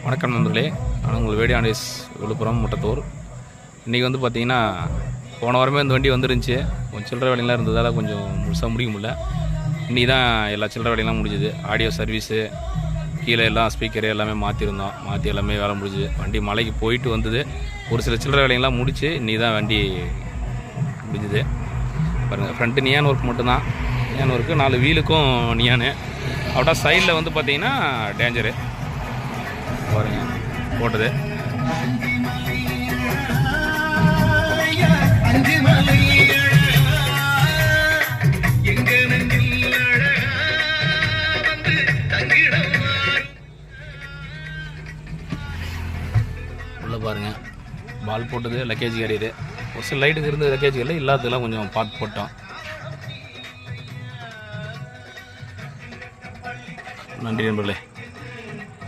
வணக்கம் நண்பர்களே, நான் உங்கள் வேடியாண்டேஸ் விழுப்புரம் முட்டத்தூர். இன்றைக்கி வந்து பார்த்திங்கன்னா போன வாரமே இந்த வண்டி வந்துருந்துச்சு. கொஞ்சம் சில்லறை வேலையெல்லாம் இருந்ததால் கொஞ்சம் முழுசாக முடிக்க முடியல. இன்றைக்கி தான் எல்லா சில்லறை வேலையெல்லாம் முடிஞ்சுது. ஆடியோ சர்வீஸு, கீழே எல்லாம் ஸ்பீக்கரு எல்லாமே மாற்றி எல்லாமே வேலை முடிஞ்சுது. வண்டி மலைக்கு போயிட்டு வந்தது. ஒரு சில சில்லறை வேலையெல்லாம் முடிச்சு இன்றைக்கி தான் வண்டி முடிஞ்சுது. பாருங்கள், ஃப்ரண்ட்டு நியான் ஒர்க் மட்டும்தான். Neon work 4 வீலுக்கும் neon. அப்படின்னா சைடில் வந்து பார்த்திங்கன்னா டேஞ்சரு பாருங்க போட்டது. உள்ள பாருங்க பால் போட்டது, லக்கேஜ் கேரியரு. ஒரு சில லைட்டுக்கு இருந்து லக்கேஜ் கேரியர் இல்லாததெல்லாம் கொஞ்சம் பார்த்து போட்டோம். நன்றி நண்பர்களே.